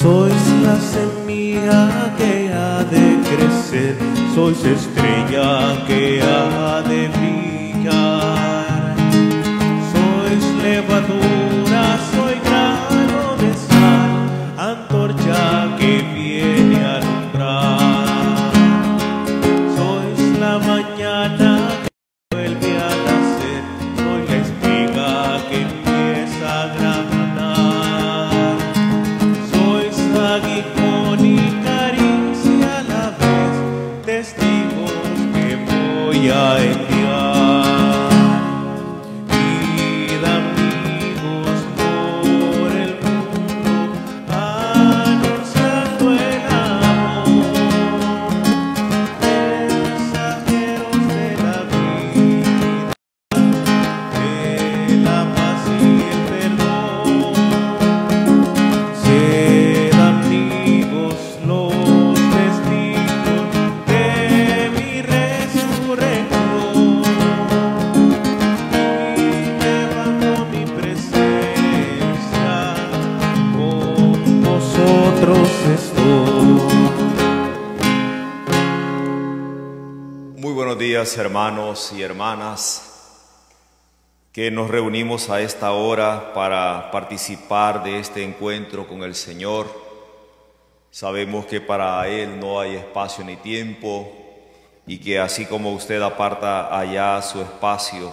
Sois la semilla que ha de crecer, sois estrella que ha de brillar. Sois levadura, soy grano de sal, antorcha que viene a alumbrar. Sois la mañana que vuelve a nacer, soy la espiga que empieza a granar. Sois aguijón y caricia a la vez, testigos que voy a enviar. Id amigos por el mundo, anunciando el amor, mensajeros de la vida, de la paz y el perdón. Sed amigos los testigos de mi resurrección, y llevando mi presencia, con vosotros estoy. Muy buenos días, hermanos y hermanas, que nos reunimos a esta hora para participar de este encuentro con el Señor. Sabemos que para Él no hay espacio ni tiempo, y que así como usted aparta allá su espacio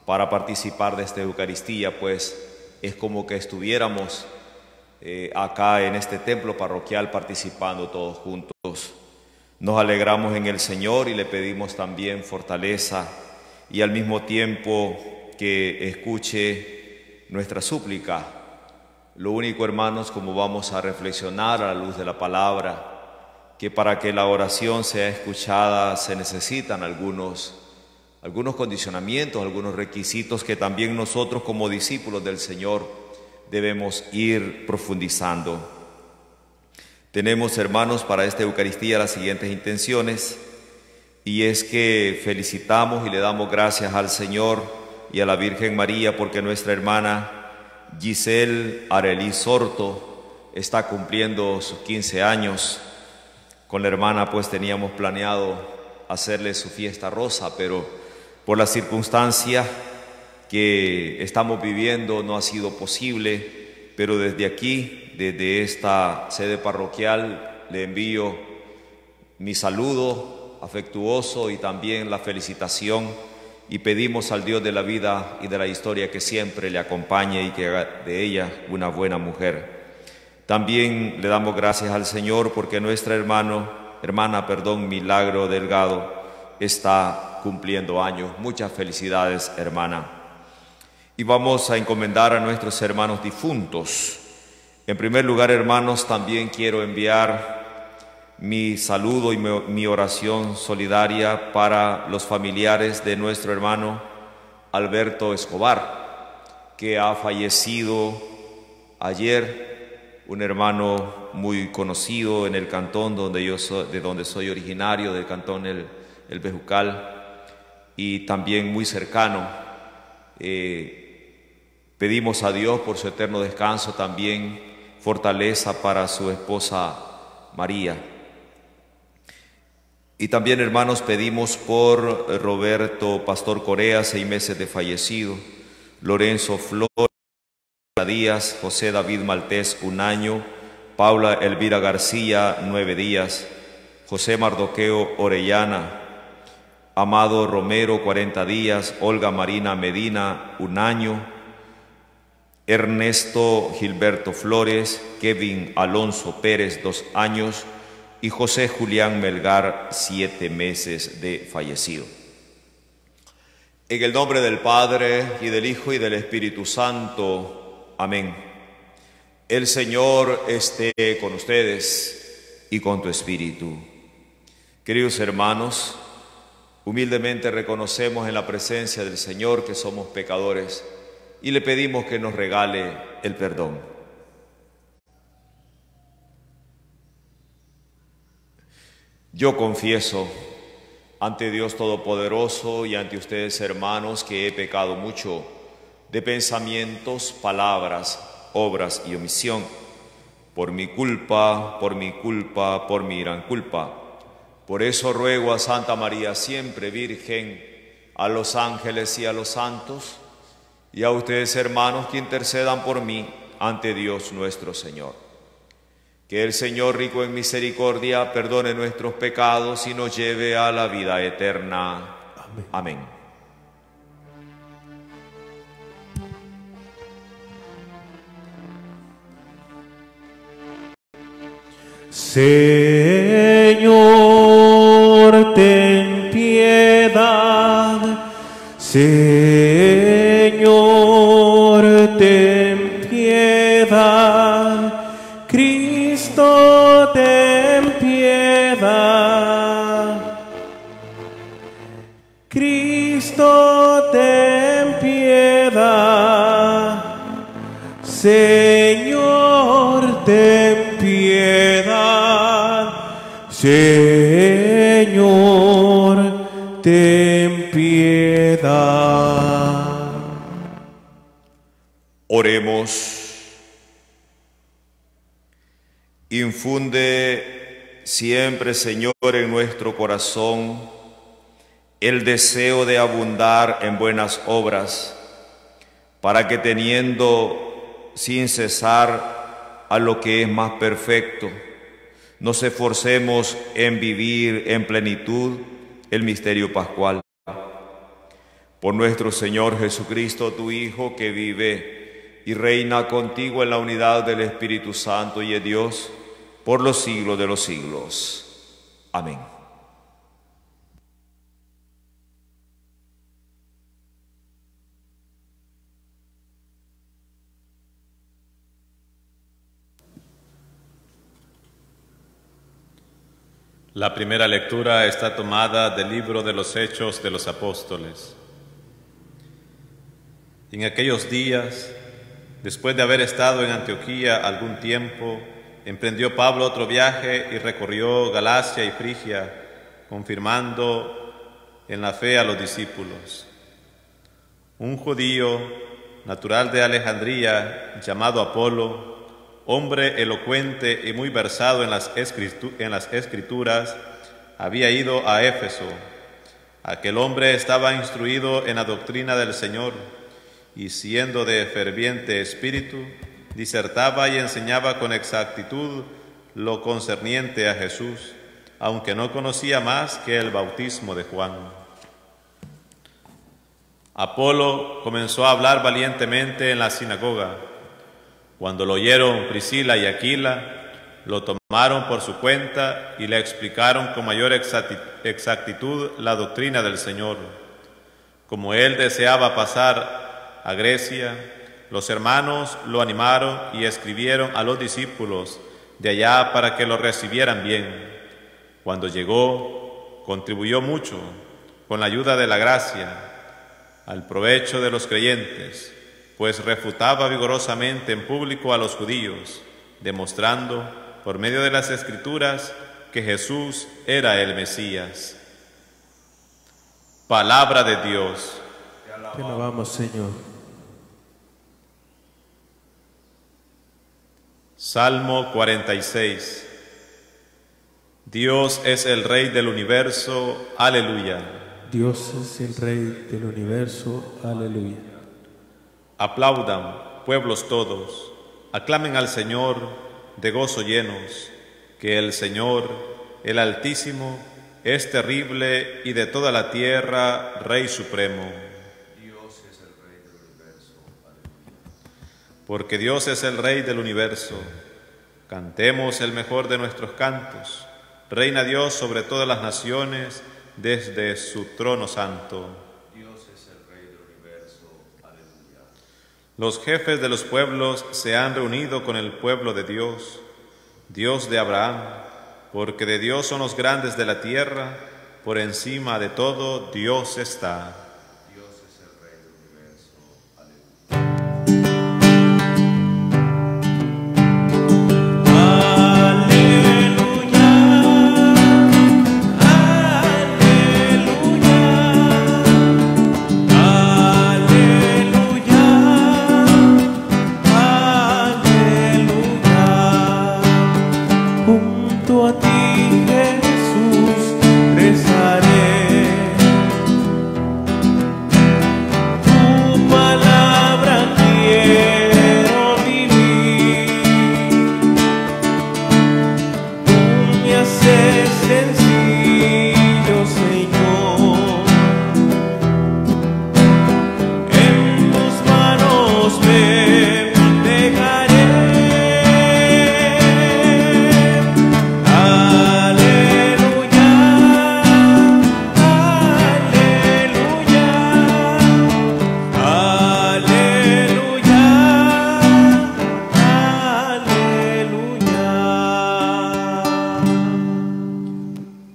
para participar de esta Eucaristía, pues es como que estuviéramos acá en este templo parroquial participando todos juntos. Nos alegramos en el Señor y le pedimos también fortaleza, y al mismo tiempo que escuche nuestra súplica. Lo único, hermanos, como vamos a reflexionar a la luz de la palabra, que para que la oración sea escuchada se necesitan algunos condicionamientos, algunos requisitos que también nosotros como discípulos del Señor debemos ir profundizando. Tenemos, hermanos, para esta Eucaristía las siguientes intenciones, y es que felicitamos y le damos gracias al Señor y a la Virgen María porque nuestra hermana Giselle Arely Sorto está cumpliendo sus 15 años. Con la hermana pues teníamos planeado hacerle su fiesta rosa, pero por la circunstancia que estamos viviendo no ha sido posible. Pero desde aquí, desde esta sede parroquial, le envío mi saludo afectuoso y también la felicitación, y pedimos al Dios de la vida y de la historia que siempre le acompañe y que haga de ella una buena mujer. También le damos gracias al Señor porque nuestra hermana, Milagro Delgado, está cumpliendo años. Muchas felicidades, hermana. Y vamos a encomendar a nuestros hermanos difuntos. En primer lugar, hermanos, también quiero enviar mi saludo y mi oración solidaria para los familiares de nuestro hermano Alberto Escobar, que ha fallecido ayer, un hermano muy conocido en el cantón de donde soy originario, del cantón el Bejucal, y también muy cercano. Pedimos a Dios por su eterno descanso, también fortaleza para su esposa María. Y también, hermanos, pedimos por Roberto Pastor Corea, 6 meses de fallecido, Lorenzo Flores días, José David Maltés, 1 año, Paula Elvira García, 9 días, José Mardoqueo Orellana, Amado Romero, 40 días, Olga Marina Medina, 1 año, Ernesto Gilberto Flores, Kevin Alonso Pérez, 2 años, y José Julián Melgar, 7 meses de fallecido. En el nombre del Padre, y del Hijo, y del Espíritu Santo. Amén. El Señor esté con ustedes y con tu espíritu. Queridos hermanos, humildemente reconocemos en la presencia del Señor que somos pecadores y le pedimos que nos regale el perdón. Yo confieso ante Dios Todopoderoso y ante ustedes, hermanos, que he pecado mucho de pensamientos, palabras, obras y omisión, por mi culpa, por mi culpa, por mi gran culpa. Por eso ruego a Santa María, siempre Virgen, a los ángeles y a los santos, y a ustedes, hermanos, que intercedan por mí ante Dios nuestro Señor. Que el Señor, rico en misericordia, perdone nuestros pecados y nos lleve a la vida eterna. Amén. Amén. Señor, ten piedad. Señor, ten piedad. Cristo, ten piedad. Cristo, ten piedad. Señor, ten piedad. Señor, ten piedad. Oremos. Infunde siempre, Señor, en nuestro corazón el deseo de abundar en buenas obras, para que teniendo sin cesar a lo que es más perfecto, nos esforcemos en vivir en plenitud el misterio pascual. Por nuestro Señor Jesucristo, tu Hijo, que vive y reina contigo en la unidad del Espíritu Santo y de Dios, por los siglos de los siglos. Amén. La primera lectura está tomada del libro de los Hechos de los Apóstoles. En aquellos días, después de haber estado en Antioquía algún tiempo, emprendió Pablo otro viaje y recorrió Galacia y Frigia, confirmando en la fe a los discípulos. Un judío, natural de Alejandría, llamado Apolo, hombre elocuente y muy versado en las escrituras, había ido a Éfeso. Aquel hombre estaba instruido en la doctrina del Señor y, siendo de ferviente espíritu, disertaba y enseñaba con exactitud lo concerniente a Jesús, aunque no conocía más que el bautismo de Juan. Apolo comenzó a hablar valientemente en la sinagoga. Cuando lo oyeron Priscila y Aquila, lo tomaron por su cuenta y le explicaron con mayor exactitud la doctrina del Señor. Como él deseaba pasar a Grecia, los hermanos lo animaron y escribieron a los discípulos de allá para que lo recibieran bien. Cuando llegó, contribuyó mucho, con la ayuda de la gracia, al provecho de los creyentes, pues refutaba vigorosamente en público a los judíos, demostrando por medio de las Escrituras que Jesús era el Mesías. Palabra de Dios. Te alabamos, Señor. Salmo 46. Dios es el Rey del universo. Aleluya. Dios es el Rey del universo. Aleluya. Aplaudan, pueblos todos, aclamen al Señor de gozo llenos, que el Señor, el Altísimo, es terrible y de toda la tierra Rey supremo. Dios es el Rey del universo. Aleluya. Porque Dios es el Rey del universo, cantemos el mejor de nuestros cantos. Reina Dios sobre todas las naciones desde su trono santo. Los jefes de los pueblos se han reunido con el pueblo de Dios, Dios de Abraham, porque de Dios son los grandes de la tierra, por encima de todo Dios está. Dios es el Rey del universo. Aleluya.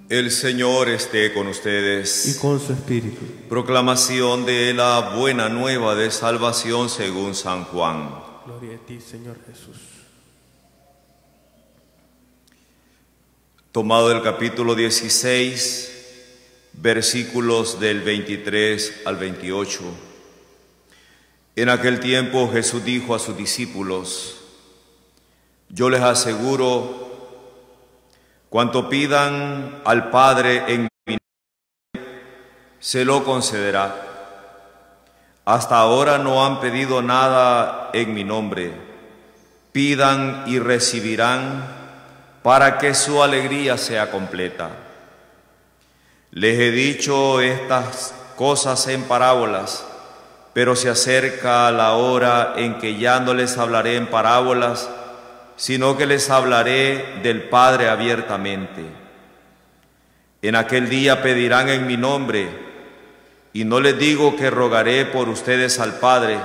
El Señor esté con ustedes. Y con su espíritu. Proclamación de la buena nueva de salvación según San Juan. Gloria a ti, Señor Jesús. Tomado del capítulo 16, versículos del 23 al 28. En aquel tiempo Jesús dijo a sus discípulos: yo les aseguro, cuanto pidan al Padre en mi nombre, se lo concederá. Hasta ahora no han pedido nada en mi nombre. Pidan y recibirán, para que su alegría sea completa. Les he dicho estas cosas en parábolas, pero se acerca la hora en que ya no les hablaré en parábolas, sino que les hablaré del Padre abiertamente. En aquel día pedirán en mi nombre, y no les digo que rogaré por ustedes al Padre,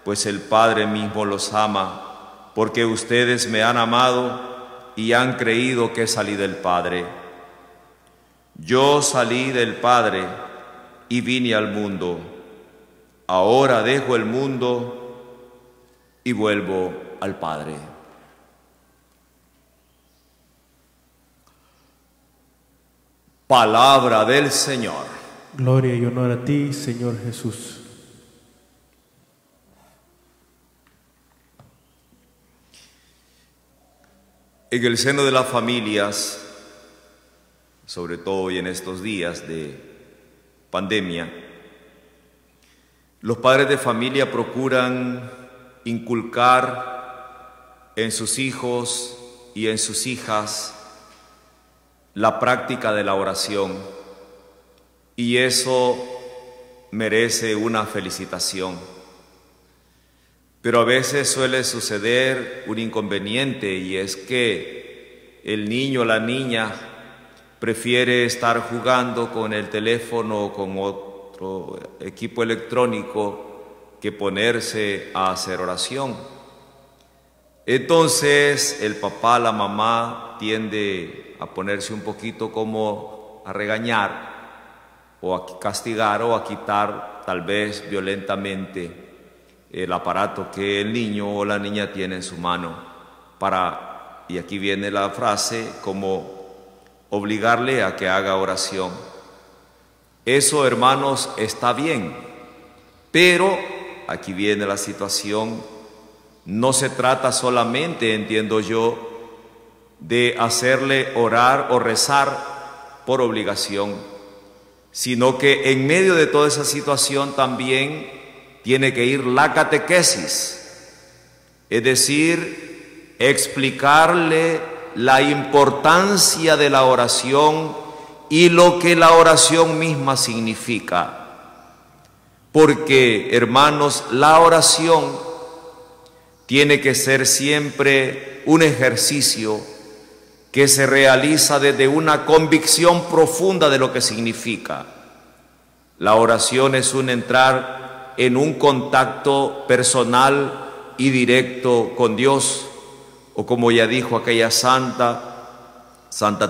pues el Padre mismo los ama, porque ustedes me han amado y han creído que salí del Padre. Yo salí del Padre y vine al mundo. Ahora dejo el mundo y vuelvo al Padre. Palabra del Señor. Gloria y honor a ti, Señor Jesús. En el seno de las familias, sobre todo hoy en estos días de pandemia, los padres de familia procuran inculcar en sus hijos y en sus hijas la práctica de la oración, y eso merece una felicitación. Pero a veces suele suceder un inconveniente, y es que el niño o la niña prefiere estar jugando con el teléfono o con otro equipo electrónico que ponerse a hacer oración. Entonces el papá, la mamá tiende a ponerse un poquito como a regañar o a castigar o a quitar tal vez violentamente el aparato que el niño o la niña tiene en su mano para, y aquí viene la frase, como obligarle a que haga oración. Eso, hermanos, está bien, pero aquí viene la situación. No se trata solamente, entiendo yo, de hacerle orar o rezar por obligación, sino que en medio de toda esa situación también tiene que ir la catequesis, es decir, explicarle la importancia de la oración y lo que la oración misma significa. Porque, hermanos, la oración tiene que ser siempre un ejercicio que se realiza desde una convicción profunda de lo que significa. La oración es un entrar en un contacto personal y directo con Dios, o como ya dijo aquella Santa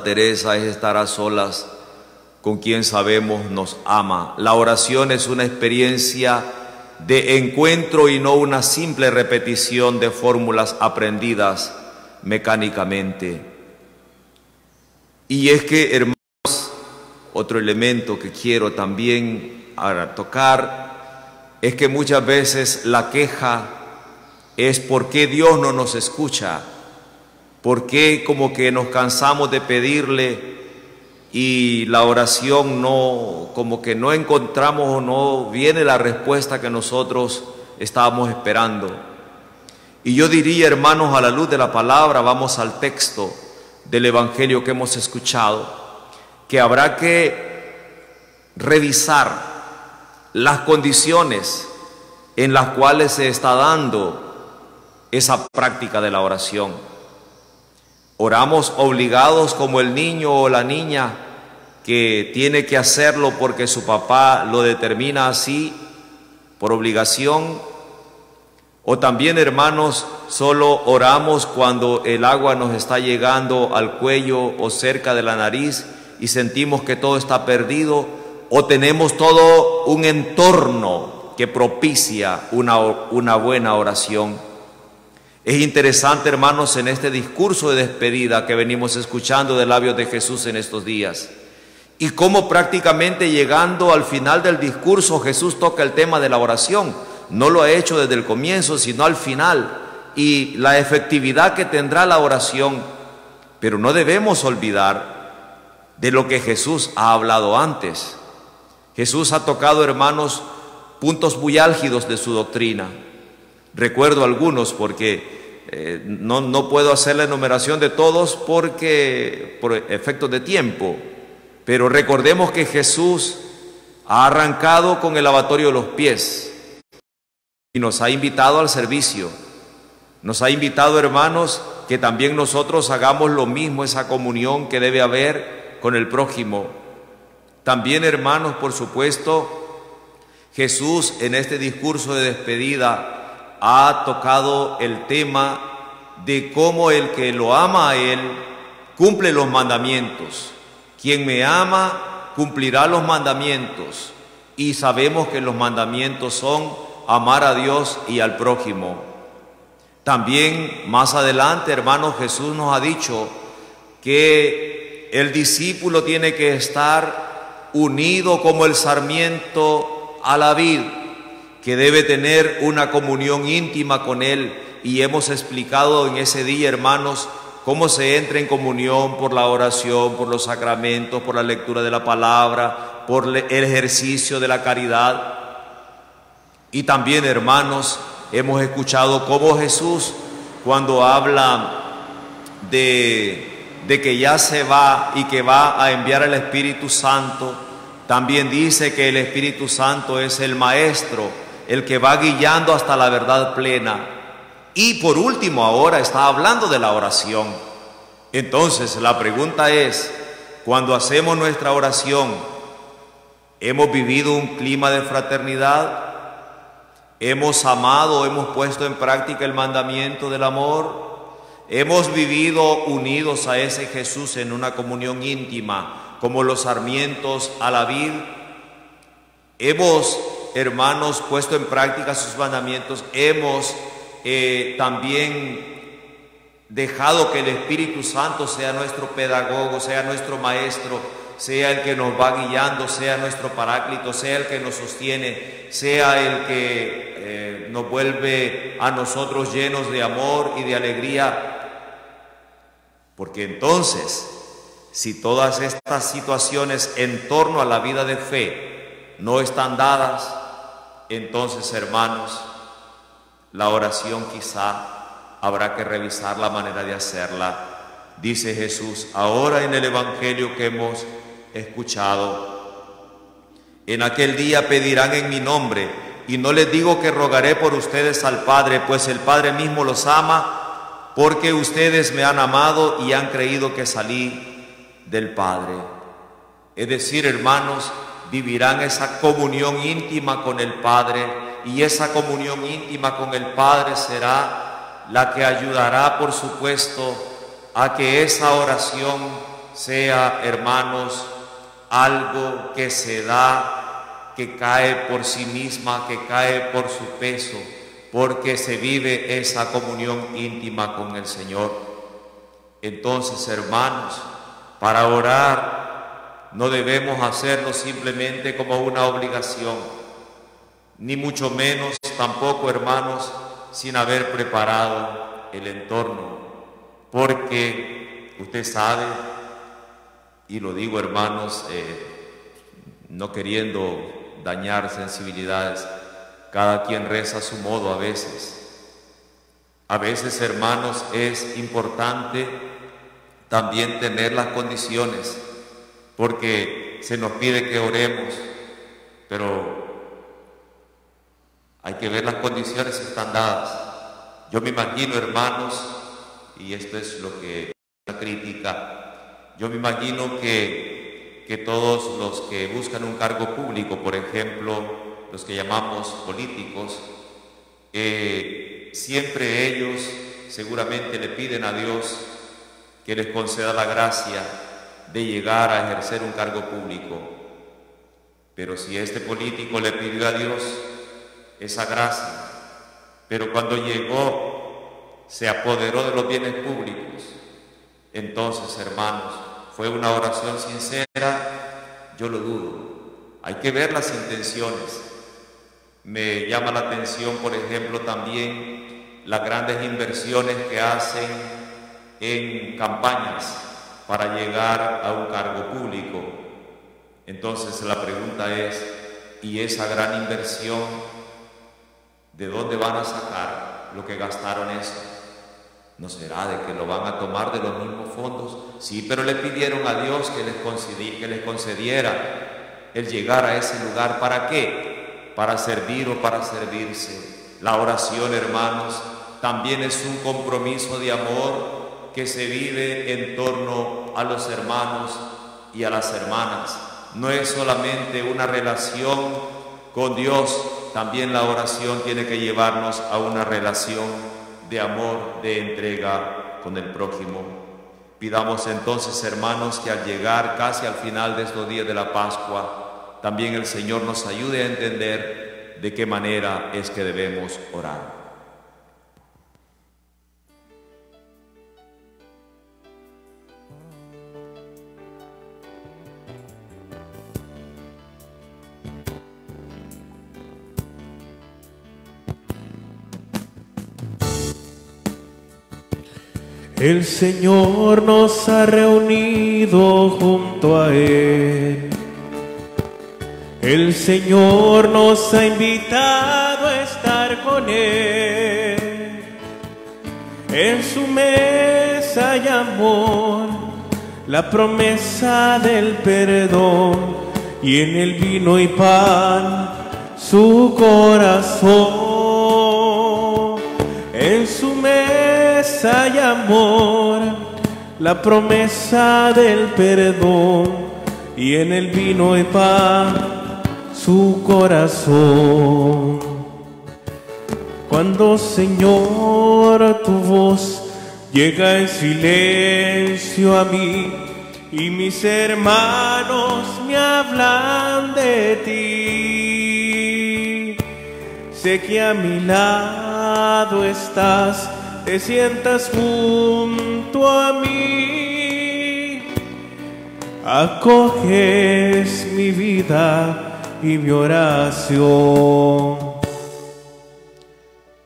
Teresa, es estar a solas con quien sabemos nos ama. La oración es una experiencia de encuentro y no una simple repetición de fórmulas aprendidas mecánicamente. Y es que, hermanos, otro elemento que quiero también ahora tocar es que muchas veces la queja es por qué Dios no nos escucha, por qué como que nos cansamos de pedirle y la oración no, como que no encontramos o no viene la respuesta que nosotros estábamos esperando. Y yo diría, hermanos, a la luz de la palabra, vamos al texto del Evangelio que hemos escuchado, que habrá que revisar las condiciones en las cuales se está dando esa práctica de la oración. Oramos obligados como el niño o la niña que tiene que hacerlo porque su papá lo determina así, por obligación. O también, hermanos, solo oramos cuando el agua nos está llegando al cuello o cerca de la nariz y sentimos que todo está perdido, o tenemos todo un entorno que propicia una buena oración. Es interesante, hermanos, en este discurso de despedida que venimos escuchando de labios de Jesús en estos días, y cómo prácticamente llegando al final del discurso Jesús toca el tema de la oración. No lo ha hecho desde el comienzo, sino al final, y la efectividad que tendrá la oración. Pero no debemos olvidar de lo que Jesús ha hablado antes. Jesús ha tocado, hermanos, puntos muy álgidos de su doctrina. Recuerdo algunos porque no puedo hacer la enumeración de todos por efectos de tiempo. Pero recordemos que Jesús ha arrancado con el lavatorio de los pies y nos ha invitado al servicio. Nos ha invitado, hermanos, que también nosotros hagamos lo mismo, esa comunión que debe haber con el prójimo. También, hermanos, por supuesto, Jesús en este discurso de despedida ha tocado el tema de cómo el que lo ama a Él cumple los mandamientos. Quien me ama cumplirá los mandamientos, y sabemos que los mandamientos son amar a Dios y al prójimo. También más adelante, hermanos, Jesús nos ha dicho que el discípulo tiene que estar unido como el sarmiento a la vid, que debe tener una comunión íntima con Él, y hemos explicado en ese día, hermanos, cómo se entra en comunión por la oración, por los sacramentos, por la lectura de la palabra, por el ejercicio de la caridad. Y también, hermanos, hemos escuchado cómo Jesús, cuando habla de que ya se va y que va a enviar el Espíritu Santo, también dice que el Espíritu Santo es el Maestro, el que va guiando hasta la verdad plena. Y por último, ahora está hablando de la oración. Entonces, la pregunta es, cuando hacemos nuestra oración, ¿hemos vivido un clima de fraternidad? ¿Hemos amado, hemos puesto en práctica el mandamiento del amor? ¿Hemos vivido unidos a ese Jesús en una comunión íntima, como los sarmientos a la vid? ¿Hemos, hermanos, puesto en práctica sus mandamientos? ¿Hemos también dejado que el Espíritu Santo sea nuestro pedagogo, sea nuestro maestro, sea el que nos va guiando, sea nuestro paráclito, sea el que nos sostiene, sea el que nos vuelve a nosotros llenos de amor y de alegría? Porque entonces, si todas estas situaciones en torno a la vida de fe no están dadas, entonces, hermanos, la oración quizá habrá que revisar la manera de hacerla. Dice Jesús ahora en el Evangelio que hemos escuchado: en aquel día pedirán en mi nombre, y no les digo que rogaré por ustedes al Padre, pues el Padre mismo los ama, porque ustedes me han amado y han creído que salí del Padre. Es decir, hermanos, vivirán esa comunión íntima con el Padre, y esa comunión íntima con el Padre será la que ayudará, por supuesto, a que esa oración sea, hermanos, algo que se da, que cae por sí misma, que cae por su peso, porque se vive esa comunión íntima con el Señor. Entonces, hermanos, para orar no debemos hacerlo simplemente como una obligación, ni mucho menos tampoco, hermanos, sin haber preparado el entorno, porque usted sabe, y lo digo, hermanos, no queriendo dañar sensibilidades, cada quien reza a su modo a veces. A veces, hermanos, es importante también tener las condiciones, porque se nos pide que oremos, pero Hay que ver las condiciones que están dadas. Yo me imagino, hermanos, y esto es lo que la crítica, yo me imagino que todos los que buscan un cargo público, por ejemplo, los que llamamos políticos, siempre ellos seguramente le piden a Dios que les conceda la gracia de llegar a ejercer un cargo público. Pero si este político le pidió a Dios esa gracia, pero cuando llegó se apoderó de los bienes públicos, entonces, hermanos, ¿fue una oración sincera? Yo lo dudo. Hay que ver las intenciones. Me llama la atención, por ejemplo, también las grandes inversiones que hacen en campañas para llegar a un cargo público. Entonces la pregunta es, ¿y esa gran inversión, de dónde van a sacar lo que gastaron eso? ¿No será de que lo van a tomar de los mismos fondos? Sí, pero le pidieron a Dios que les concediera el llegar a ese lugar. ¿Para qué? Para servir o para servirse. La oración, hermanos, también es un compromiso de amor que se vive en torno a los hermanos y a las hermanas. No es solamente una relación con Dios, también la oración tiene que llevarnos a una relación de amor, de entrega con el prójimo. Pidamos entonces, hermanos, que al llegar casi al final de estos días de la Pascua, también el Señor nos ayude a entender de qué manera es que debemos orar. El Señor nos ha reunido junto a Él. El Señor nos ha invitado a estar con Él. En su mesa hay amor, la promesa del perdón, y en el vino y pan su corazón. En su mesa hay amor, la promesa del perdón, y en el vino y pan su corazón. Cuando, Señor, tu voz llega en silencio a mí y mis hermanos me hablan de ti, sé que a mi lado estás, te sientas junto a mí, acoges mi vida y mi oración.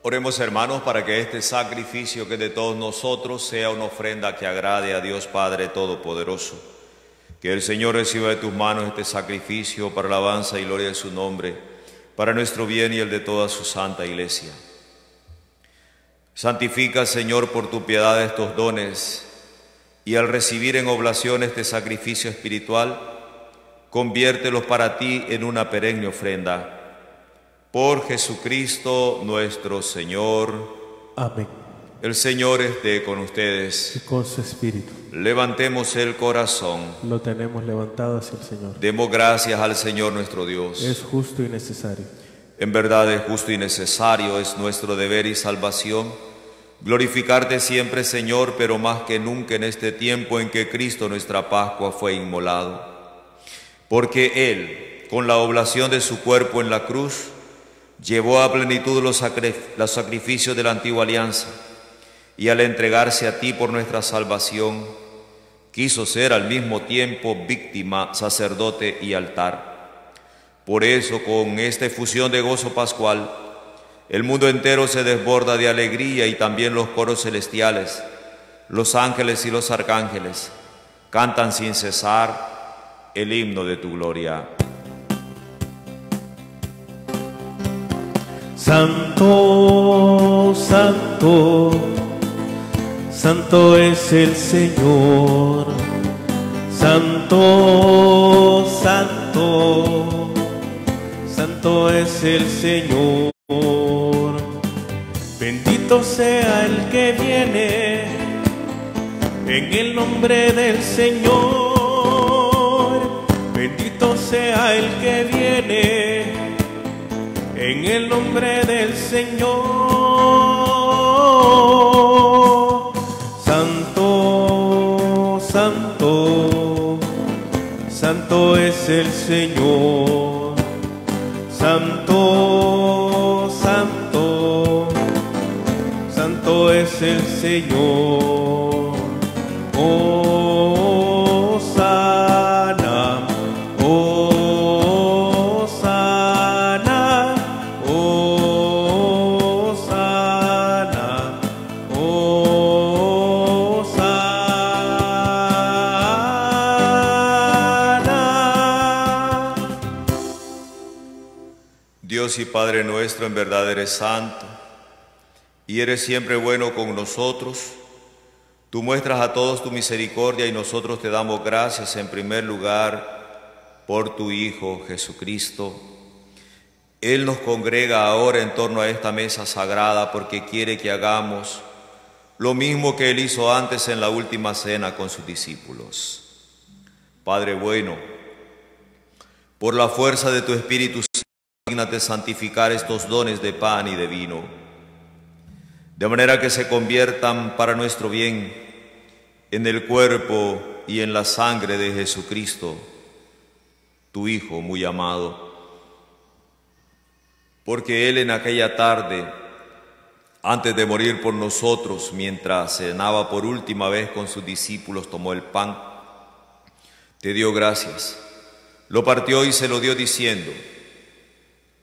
Oremos, hermanos, para que este sacrificio que es de todos nosotros sea una ofrenda que agrade a Dios Padre Todopoderoso. Que el Señor reciba de tus manos este sacrificio para alabanza y gloria de su nombre, para nuestro bien y el de toda su santa iglesia. Santifica, Señor, por tu piedad estos dones, y al recibir en oblación este sacrificio espiritual, conviértelos para ti en una perenne ofrenda. Por Jesucristo nuestro Señor. Amén. El Señor esté con ustedes. Y con su espíritu. Levantemos el corazón. Lo tenemos levantado hacia el Señor. Demos gracias al Señor nuestro Dios. Es justo y necesario. En verdad es justo y necesario, es nuestro deber y salvación glorificarte siempre, Señor, pero más que nunca en este tiempo en que Cristo nuestra Pascua fue inmolado. Porque Él, con la oblación de su cuerpo en la cruz, llevó a plenitud los sacrificios de la antigua alianza, y al entregarse a ti por nuestra salvación, quiso ser al mismo tiempo víctima, sacerdote y altar. Por eso, con esta efusión de gozo pascual, el mundo entero se desborda de alegría, y también los coros celestiales, los ángeles y los arcángeles, cantan sin cesar el himno de tu gloria. Santo, santo, santo es el Señor. Santo, santo, santo es el Señor. Bendito sea el que viene en el nombre del Señor. Bendito sea el que viene en el nombre del Señor. Santo, santo, santo es el Señor. Santo, santo, santo es el Señor. Hosana, Hosana, Hosana, Hosana. Dios y Padre nuestro, en verdad eres santo y eres siempre bueno con nosotros. Tú muestras a todos tu misericordia y nosotros te damos gracias en primer lugar por tu Hijo Jesucristo. Él nos congrega ahora en torno a esta mesa sagrada porque quiere que hagamos lo mismo que Él hizo antes en la última cena con sus discípulos. Padre bueno, por la fuerza de tu Espíritu Santo, dígnate santificar estos dones de pan y de vino, de manera que se conviertan para nuestro bien en el cuerpo y en la sangre de Jesucristo, tu Hijo muy amado. Porque Él en aquella tarde, antes de morir por nosotros, mientras cenaba por última vez con sus discípulos, tomó el pan, te dio gracias, lo partió y se lo dio diciendo: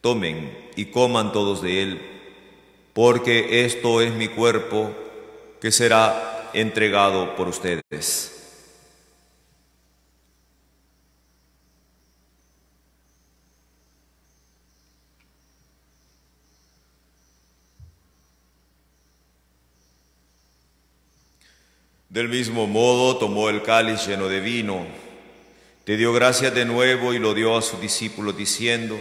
tomen y coman todos de él, porque esto es mi cuerpo que será entregado por ustedes. Del mismo modo tomó el cáliz lleno de vino, te dio gracias de nuevo y lo dio a sus discípulos diciendo: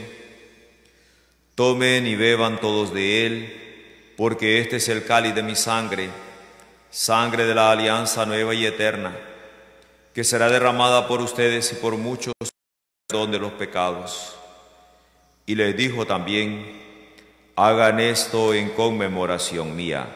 tomen y beban todos de él, porque este es el cáliz de mi sangre, sangre de la alianza nueva y eterna, que será derramada por ustedes y por muchos para el perdón de los pecados. Y les dijo también: hagan esto en conmemoración mía.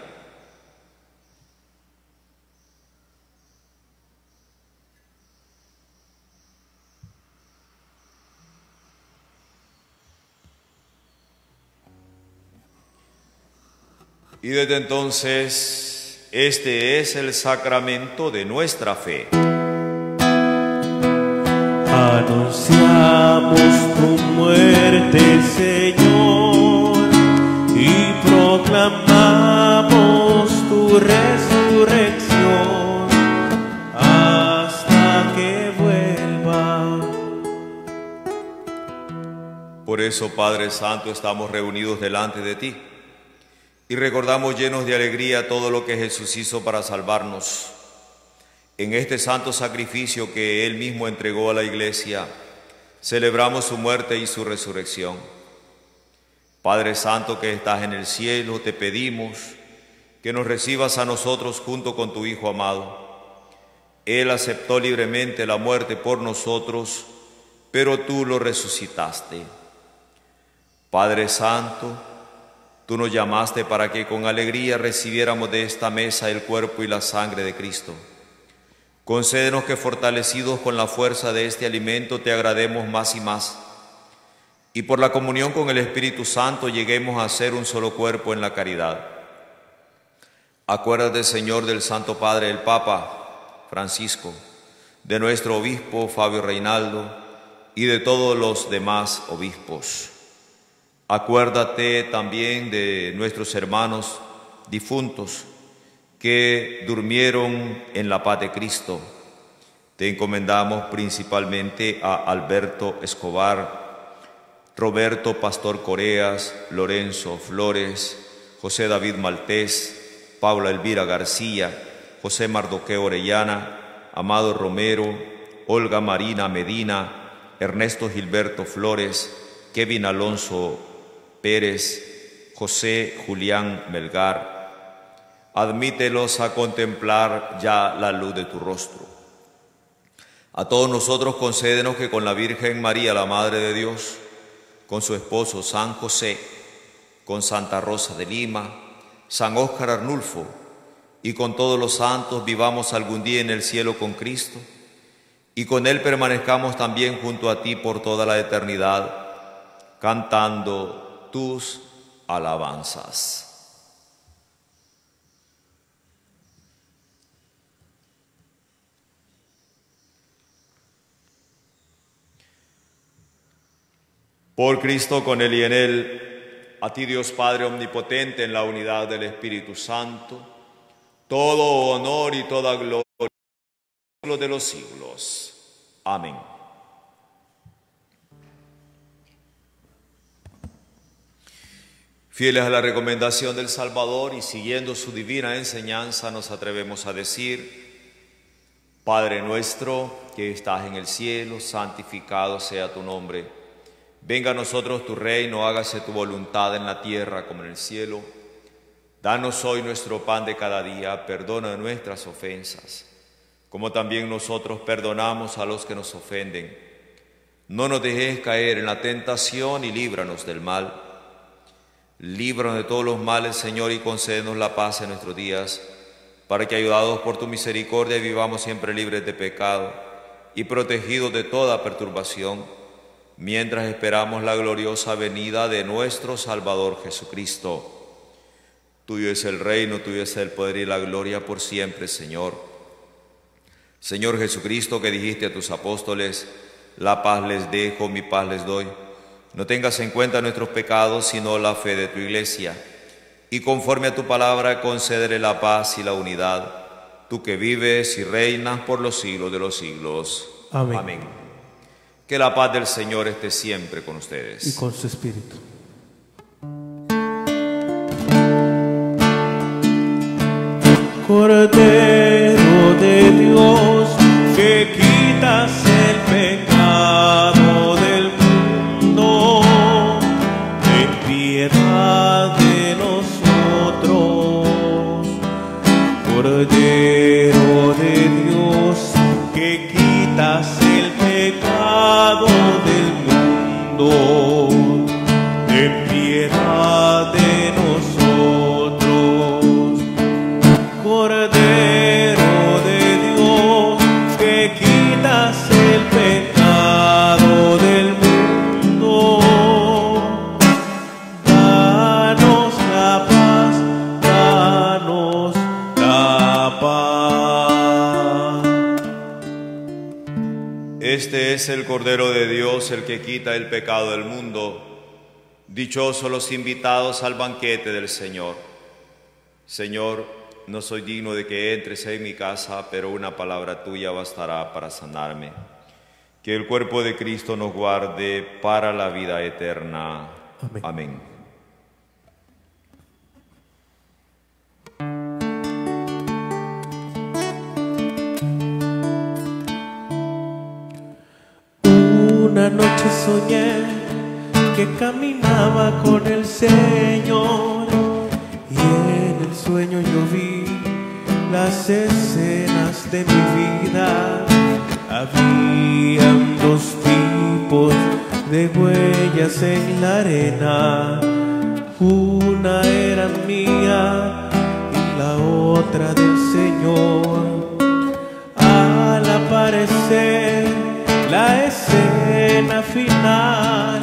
Y desde entonces, este es el sacramento de nuestra fe. Anunciamos tu muerte, Señor, y proclamamos tu resurrección hasta que vuelva. Por eso, Padre Santo, estamos reunidos delante de ti y recordamos llenos de alegría todo lo que Jesús hizo para salvarnos. En este santo sacrificio que Él mismo entregó a la Iglesia, celebramos su muerte y su resurrección. Padre Santo que estás en el cielo, te pedimos que nos recibas a nosotros junto con tu Hijo amado. Él aceptó libremente la muerte por nosotros, pero tú lo resucitaste. Padre Santo, tú nos llamaste para que con alegría recibiéramos de esta mesa el cuerpo y la sangre de Cristo. Concédenos que, fortalecidos con la fuerza de este alimento, te agrademos más y más, y por la comunión con el Espíritu Santo lleguemos a ser un solo cuerpo en la caridad. Acuérdate, Señor, del Santo Padre, el Papa Francisco, de nuestro obispo Fabio Reinaldo y de todos los demás obispos. Acuérdate también de nuestros hermanos difuntos que durmieron en la paz de Cristo. Te encomendamos principalmente a Alberto Escobar, Roberto Pastor Coreas, Lorenzo Flores, José David Maltés, Paula Elvira García, José Mardoqueo Orellana, Amado Romero, Olga Marina Medina, Ernesto Gilberto Flores, Kevin Alonso Pérez, José Julián Melgar, admítelos a contemplar ya la luz de tu rostro. A todos nosotros concédenos que con la Virgen María, la Madre de Dios, con su esposo San José, con Santa Rosa de Lima, San Óscar Arnulfo y con todos los santos vivamos algún día en el cielo con Cristo y con Él permanezcamos también junto a ti por toda la eternidad, cantando tus alabanzas. Por Cristo, con Él y en Él, a ti Dios Padre omnipotente en la unidad del Espíritu Santo, todo honor y toda gloria de los siglos. Amén. Fieles a la recomendación del Salvador y siguiendo su divina enseñanza, nos atrevemos a decir: Padre nuestro que estás en el cielo, santificado sea tu nombre. Venga a nosotros tu reino, hágase tu voluntad en la tierra como en el cielo. Danos hoy nuestro pan de cada día, perdona nuestras ofensas, como también nosotros perdonamos a los que nos ofenden. No nos dejes caer en la tentación y líbranos del mal. Líbranos de todos los males, Señor, y concédenos la paz en nuestros días, para que, ayudados por tu misericordia, vivamos siempre libres de pecado y protegidos de toda perturbación, mientras esperamos la gloriosa venida de nuestro Salvador Jesucristo. Tuyo es el reino, tuyo es el poder y la gloria por siempre, Señor. Señor Jesucristo, que dijiste a tus apóstoles: la paz les dejo, mi paz les doy. No tengas en cuenta nuestros pecados, sino la fe de tu Iglesia. Y conforme a tu palabra, concédele la paz y la unidad, tú que vives y reinas por los siglos de los siglos. Amén. Amén. Que la paz del Señor esté siempre con ustedes. Y con su espíritu. Cordero de Dios, que quitas el pecado del mundo, ten piedad de nosotros. Cordero de Dios, que quitas el pecado del mundo, ten piedad de nosotros. Cordero de Dios, que quitas el pecado del mundo, danos la paz, danos la paz. Este es el Cordero de Dios, el que quita el pecado del mundo. Dichosos los invitados al banquete del Señor. Señor, no soy digno de que entres en mi casa, pero una palabra tuya bastará para sanarme. Que el cuerpo de Cristo nos guarde para la vida eterna. Amén. Amén. Una noche soñé que caminaba con el Señor, y en el sueño yo vi las escenas de mi vida. Habían dos tipos de huellas en la arena, una era mía y la otra del Señor. Al aparecer la escena final,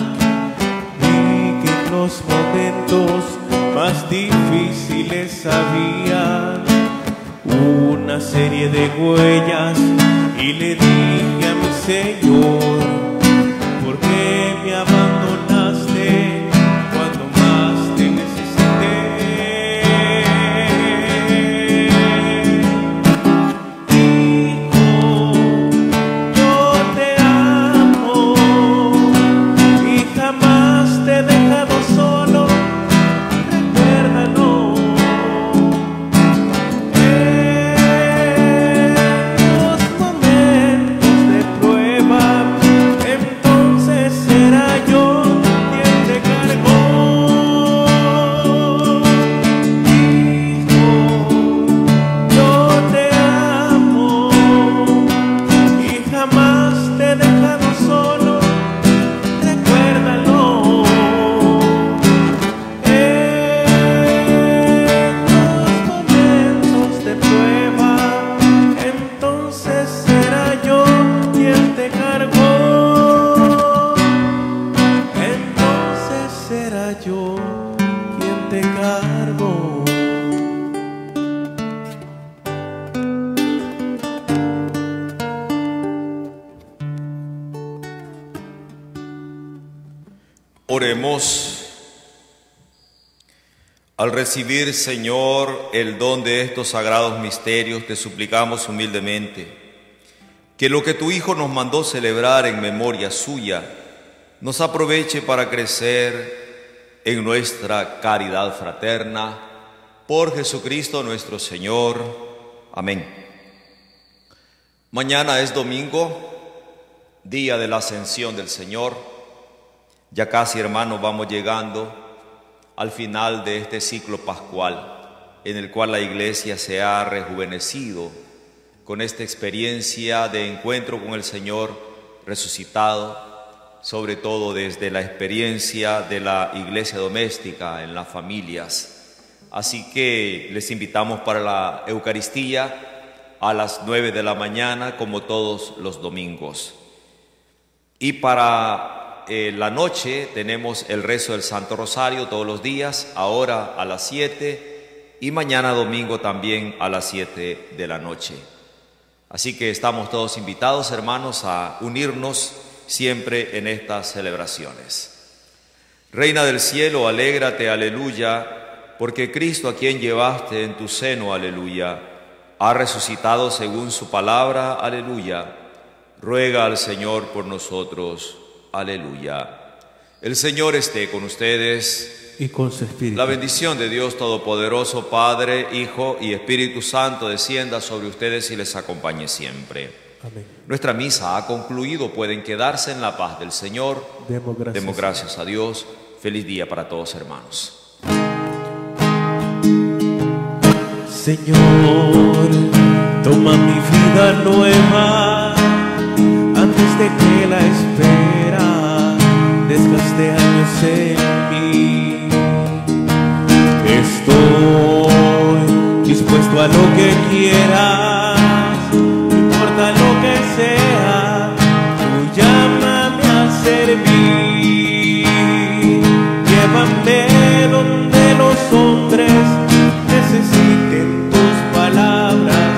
vi que en los momentos más difíciles había una serie de huellas, y le dije a mi Señor: ¿por qué me abandonaste cuando más te necesité? Hijo, yo te amo y jamás te he dejado solo, recuérdalo. En los momentos de prueba, Oremos. Al recibir, Señor, el don de estos sagrados misterios, te suplicamos humildemente que lo que tu Hijo nos mandó celebrar en memoria suya nos aproveche para crecer en nuestra caridad fraterna. Por Jesucristo nuestro Señor. Amén. Mañana es domingo, día de la Ascensión del Señor. Ya casi, hermanos, vamos llegando al final de este ciclo pascual, en el cual la Iglesia se ha rejuvenecido con esta experiencia de encuentro con el Señor resucitado, sobre todo desde la experiencia de la iglesia doméstica en las familias. Así que les invitamos para la Eucaristía a las 9 de la mañana, como todos los domingos. Y para la noche tenemos el rezo del Santo Rosario todos los días, ahora a las 7 y mañana domingo también a las 7 de la noche. Así que estamos todos invitados, hermanos, a unirnos siempre en estas celebraciones. Reina del cielo, alégrate, aleluya, porque Cristo, a quien llevaste en tu seno, aleluya, ha resucitado según su palabra, aleluya. Ruega al Señor por nosotros, aleluya. El Señor esté con ustedes y con su espíritu. La bendición de Dios Todopoderoso, Padre, Hijo y Espíritu Santo descienda sobre ustedes y les acompañe siempre. Amén. Nuestra misa ha concluido. Pueden quedarse en la paz del Señor. Demos gracias a Dios. Feliz día para todos, hermanos. Señor, toma mi vida nueva antes de que la espera desgaste años en mí. Estoy dispuesto a lo que quieras, no importa lo que sea, tú llámame a servir. Llévame donde los hombres necesiten tus palabras,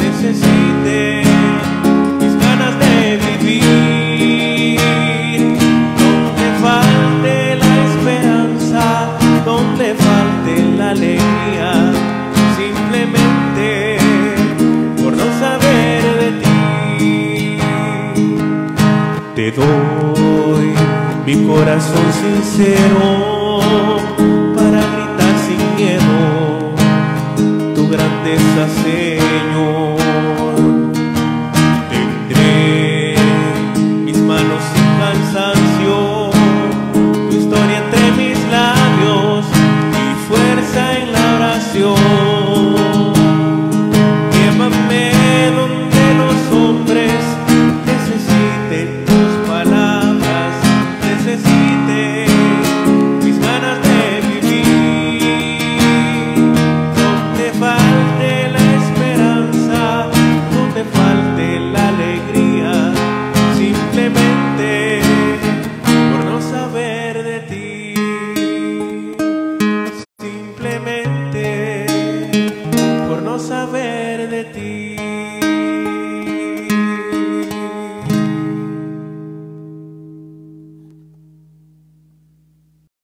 necesiten mis ganas de vivir. Donde falte la esperanza, donde falte la alegría, simplemente por no saber de ti. Te doy mi corazón sincero para gritar sin miedo tu grandeza, Señor. Tendré mis manos sin cansancio, tu historia entre mis labios y fuerza en la oración.